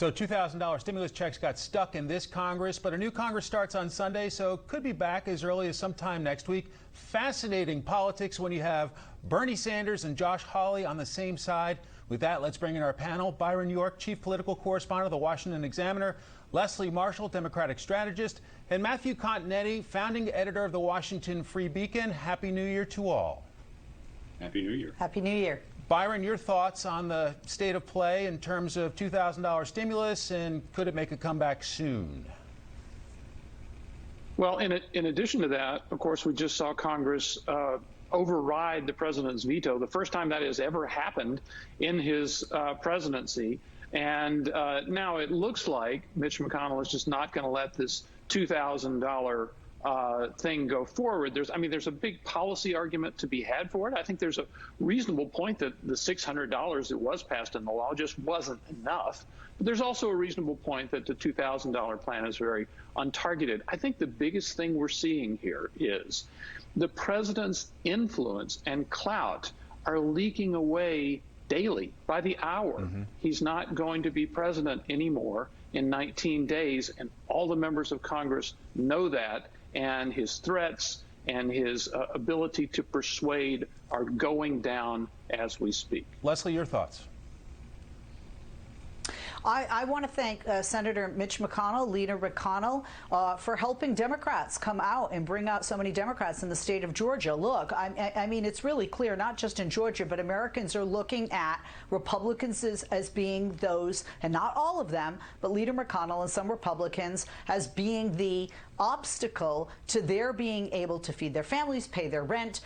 So $2,000 stimulus checks got stuck in this Congress, but a new Congress starts on Sunday, so could be back as early as sometime next week. Fascinating politics when you have Bernie Sanders and Josh Hawley on the same side. With that, let's bring in our panel. Byron York, chief political correspondent of the Washington Examiner, Leslie Marshall, Democratic strategist, and Matthew Continetti, founding editor of the Washington Free Beacon. Happy New Year to all. Happy New Year. Happy New Year. Byron, your thoughts on the state of play in terms of $2,000 stimulus, and could it make a comeback soon? Well, in addition to that, of course, we just saw Congress override the president's veto, the first time that has ever happened in his presidency. And now it looks like Mitch McConnell is just not going to let this $2,000 thing go forward. There's a big policy argument to be had for it. I think there's a reasonable point that the $600 that was passed in the law just wasn't enough. But there's also a reasonable point that the $2,000 plan is very untargeted. I think the biggest thing we're seeing here is the president's influence and clout are leaking away daily, by the hour. He's not going to be president anymore in 19 days, and all the members of Congress know that, and his threats and his ability to persuade are going down as we speak. Leslie, your thoughts? I want to thank Senator Mitch McConnell, Leader McConnell, for helping Democrats come out and bring out so many Democrats in the state of Georgia. Look, I mean, it's really clear, not just in Georgia, but Americans are looking at Republicans as being those, and not all of them, but Leader McConnell and some Republicans as being the obstacle to their being able to feed their families, pay their rent,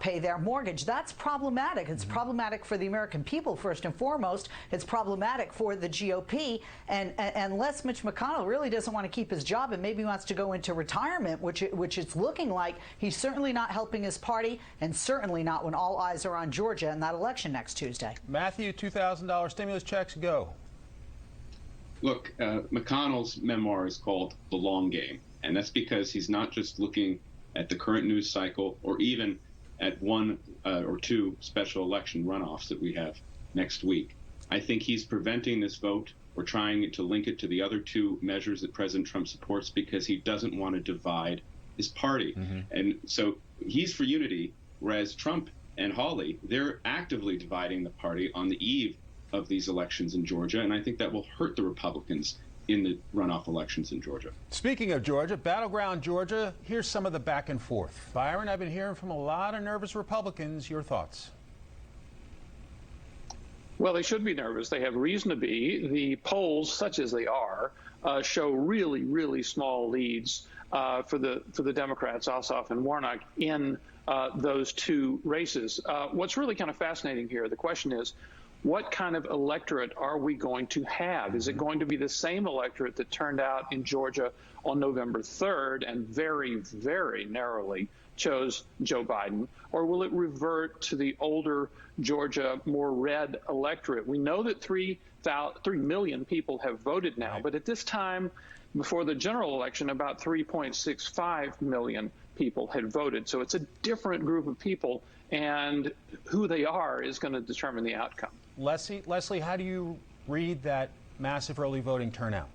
pay their mortgage. That's problematic. It's problematic for the American people, first and foremost. It's problematic for the GOP. And unless Mitch McConnell really doesn't want to keep his job and maybe wants to go into retirement, which it's looking like, he's certainly not helping his party, and certainly not when all eyes are on Georgia and that election next Tuesday. Matthew, $2,000 stimulus checks, go. Look, McConnell's memoir is called The Long Game. And that's because he's not just looking at the current news cycle or even at one or two special election runoffs that we have next week. I think he's preventing this vote or trying to link it to the other two measures that President Trump supports because he doesn't want to divide his party. And so he's for unity, whereas Trump and Hawley, they're actively dividing the party on the eve of these elections in Georgia. And I think that will hurt the Republicans in the runoff elections in Georgia. Speaking of Georgia, Battleground, Georgia, here's some of the back and forth. Byron, I've been hearing from a lot of nervous Republicans. Your thoughts? Well, they should be nervous. They have reason to be. The polls, such as they are, show really, really small leads for the Democrats, Ossoff and Warnock, in those two races. What's really kind of fascinating here, the question is, what kind of electorate are we going to have? Is it going to be the same electorate that turned out in Georgia on November 3rd and very, very narrowly chose Joe Biden? Or will it revert to the older Georgia, more red electorate? We know that 3 million people have voted now, but at this time, before the general election, about 3.65 million people had voted. So it's a different group of people, and who they are is going to determine the outcome. Leslie, how do you read that massive early voting turnout?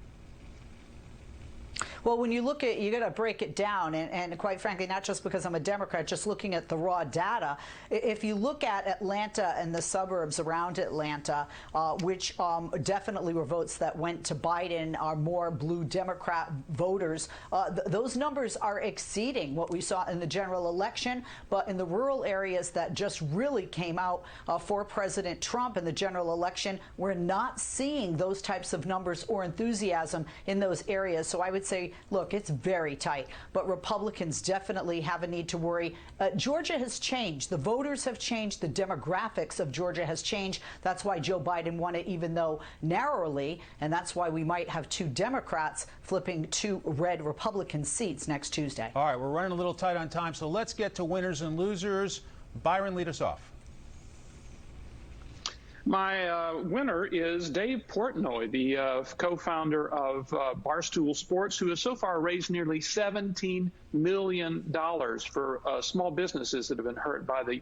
Well, when you look at, you got to break it down, and quite frankly, not just because I'm a Democrat, just looking at the raw data. If you look at Atlanta and the suburbs around Atlanta, which definitely were votes that went to Biden, are more blue Democrat voters, those numbers are exceeding what we saw in the general election. But in the rural areas that just really came out for President Trump in the general election, we're not seeing those types of numbers or enthusiasm in those areas. So I would say, look, it's very tight, but Republicans definitely have a need to worry. Georgia has changed. The voters have changed. The demographics of Georgia has changed. That's why Joe Biden won it, even though narrowly, and that's why we might have two Democrats flipping two red Republican seats next Tuesday. All right, we're running a little tight on time, so let's get to winners and losers. Byron, lead us off. My winner is Dave Portnoy, the co-founder of Barstool Sports, who has so far raised nearly $17 million for small businesses that have been hurt by the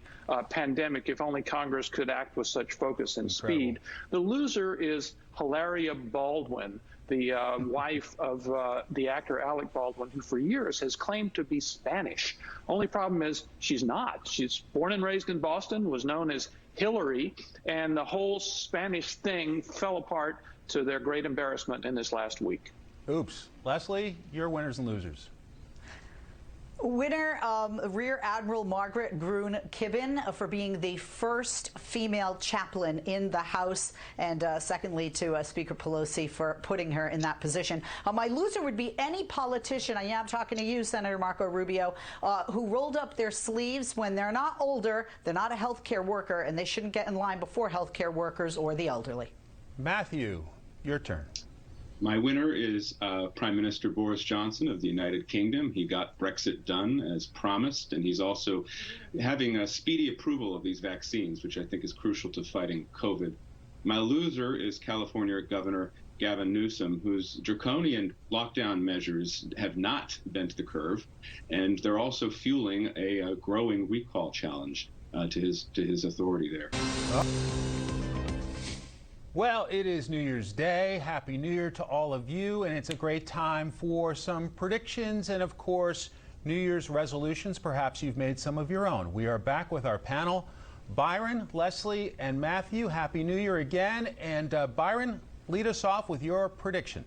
pandemic. If only Congress could act with such focus and speed. The loser is Hilaria Baldwin, the wife of the actor Alec Baldwin, who for years has claimed to be Spanish. Only problem is she's not. She's born and raised in Boston, was known as Hillary, and the whole Spanish thing fell apart to their great embarrassment in this last week. Oops. Leslie, your winners and losers. Winner, Rear Admiral Margaret Groon-Kibben for being the first female chaplain in the House, and secondly to Speaker Pelosi for putting her in that position. My loser would be any politician, I am talking to you, Senator Marco Rubio, who rolled up their sleeves when they're not older, they're not a health care worker, and they shouldn't get in line before health care workers or the elderly. Matthew, your turn. My winner is Prime Minister Boris Johnson of the United Kingdom. He got Brexit done as promised, and he's also having a speedy approval of these vaccines, which I think is crucial to fighting COVID. My loser is California Governor Gavin Newsom, whose draconian lockdown measures have not bent the curve, and they're also fueling a growing recall challenge to his authority there. Well, it is New Year's Day. Happy New Year to all of you, and it's a great time for some predictions and, of course, New Year's resolutions. Perhaps you've made some of your own. We are back with our panel, Byron, Leslie, and Matthew. Happy New Year again. And Byron, lead us off with your prediction.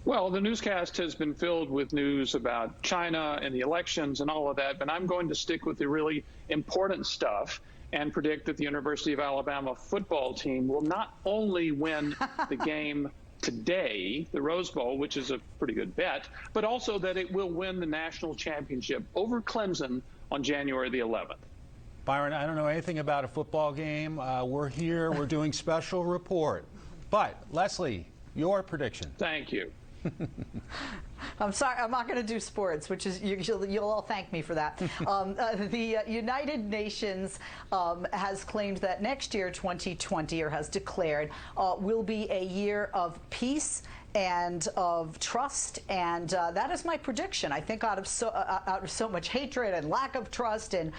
Well, the newscast has been filled with news about China and the elections and all of that, but I'm going to stick with the really important stuff and predict that the University of Alabama football team will not only win the game today, the Rose Bowl, which is a pretty good bet, but also that it will win the national championship over Clemson on January the 11th. Byron, I don't know anything about a football game. We're here. We're doing special report. But, Leslie, your prediction. Thank you. I'm sorry, I'm not going to do sports, which is, you'll all thank me for that. The United Nations has claimed that next year, 2020, or has declared, will be a year of peace and of trust, and that is my prediction. I think out of so much hatred and lack of trust and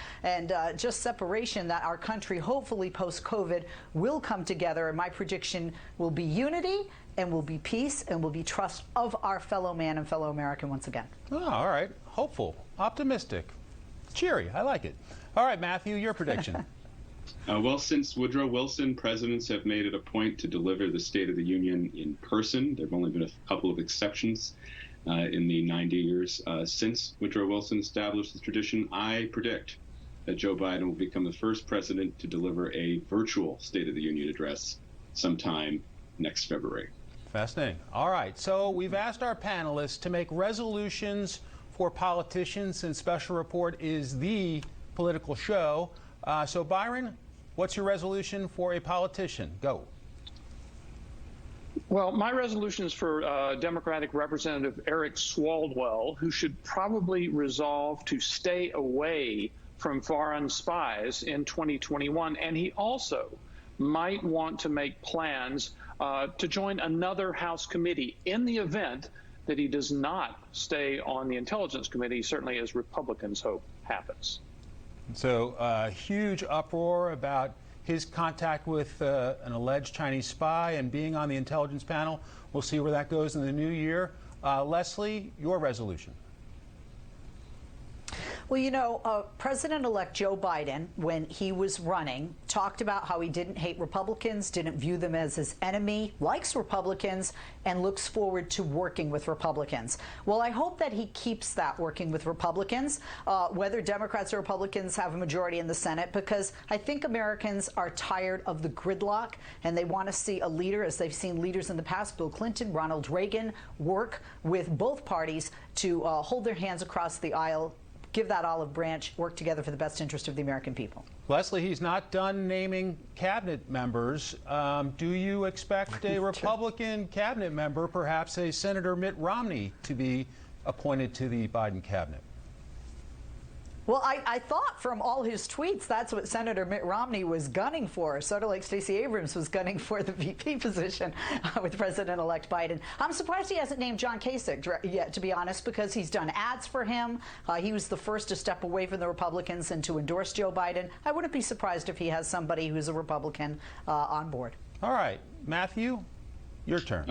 just separation, that our country, hopefully post-COVID, will come together, and my prediction will be unity, and will be peace, and will be trust of our fellow man and fellow American once again. Oh, all right. Hopeful, optimistic, cheery. I like it. All right, Matthew, your prediction. Well, since Woodrow Wilson, presidents have made it a point to deliver the State of the Union in person. There have only been a couple of exceptions in the 90 years since Woodrow Wilson established this tradition. I predict that Joe Biden will become the first president to deliver a virtual State of the Union address sometime next February. Fascinating. All right, so we've asked our panelists to make resolutions for politicians, since Special Report is the political show. So, Byron, what's your resolution for a politician? Go. Well, my resolution is for Democratic Representative Eric Swalwell, who should probably resolve to stay away from foreign spies in 2021. And he also might want to make plans to join another House committee in the event that he does not stay on the Intelligence Committee, certainly as Republicans hope happens. So huge uproar about his contact with an alleged Chinese spy and being on the intelligence panel. We'll see where that goes in the new year. Leslie, your resolution. Well, you know, President-elect Joe Biden, when he was running, talked about how he didn't hate Republicans, didn't view them as his enemy, likes Republicans, and looks forward to working with Republicans. Well, I hope that he keeps that, working with Republicans, whether Democrats or Republicans have a majority in the Senate, because I think Americans are tired of the gridlock, and they want to see a leader, as they've seen leaders in the past, Bill Clinton, Ronald Reagan, work with both parties to hold their hands across the aisle, give that olive branch, work together for the best interest of the American people. Leslie, he's not done naming cabinet members. Do you expect a Republican cabinet member, perhaps a Senator Mitt Romney, to be appointed to the Biden cabinet? Well, I thought from all his tweets, that's what Senator Mitt Romney was gunning for, sort of like Stacey Abrams was gunning for the VP position with President-elect Biden. I'm surprised he hasn't named John Kasich yet, to be honest, because he's done ads for him. He was the first to step away from the Republicans and to endorse Joe Biden. I wouldn't be surprised if he has somebody who's a Republican on board. All right, Matthew, your turn.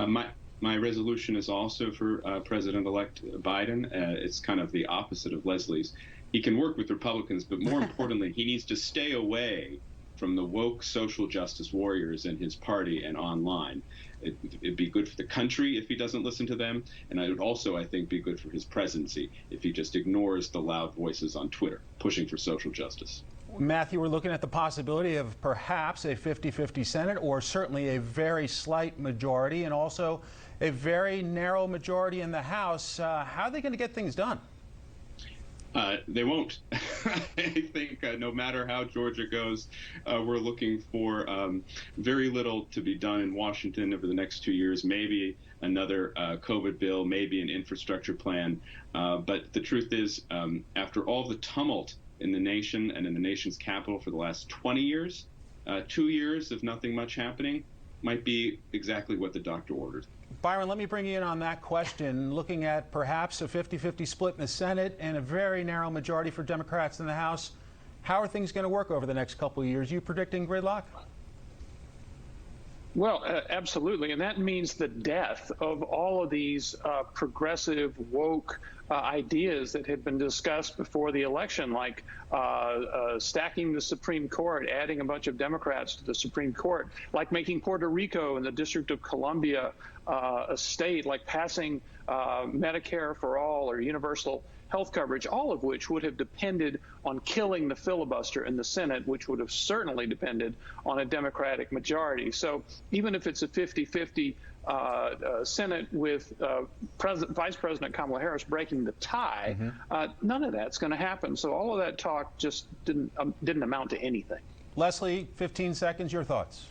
My resolution is also for President-elect Biden. It's kind of the opposite of Leslie's. He can work with Republicans, but more importantly, he needs to stay away from the woke social justice warriors in his party and online. It'd be good for the country if he doesn't listen to them, and it would also, I think, be good for his presidency if he just ignores the loud voices on Twitter pushing for social justice. Matthew, we're looking at the possibility of perhaps a 50-50 Senate, or certainly a very slight majority, and also a very narrow majority in the House. How are they going to get things done? They won't. I think no matter how Georgia goes, we're looking for very little to be done in Washington over the next 2 years, maybe another COVID bill, maybe an infrastructure plan. But the truth is, after all the tumult in the nation and in the nation's capital for the last 20 years, 2 years of nothing much happening might be exactly what the doctor ordered. Byron, let me bring you in on that question. Looking at perhaps a 50-50 split in the Senate and a very narrow majority for Democrats in the House, how are things going to work over the next couple of years? You predicting gridlock? Well, absolutely. And that means the death of all of these progressive, woke ideas that had been discussed before the election, like stacking the Supreme Court, adding a bunch of Democrats to the Supreme Court, like making Puerto Rico and the District of Columbia a state, like passing Medicare for all or universal health coverage, all of which would have depended on killing the filibuster in the Senate, which would have certainly depended on a Democratic majority. So even if it's a 50-50 Senate with Vice President Kamala Harris breaking the tie, none of that's going to happen. So all of that talk just didn't amount to anything. Leslie, 15 seconds, your thoughts.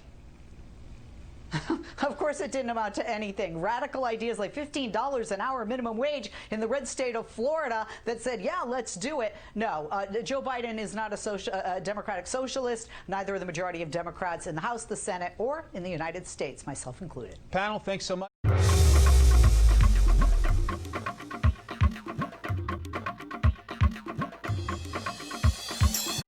Of course it didn't amount to anything. Radical ideas like $15 an hour minimum wage in the red state of Florida that said, yeah, let's do it. No, Joe Biden is not a democratic socialist. Neither are the majority of Democrats in the House, the Senate, or in the United States, myself included. Panel, thanks so much.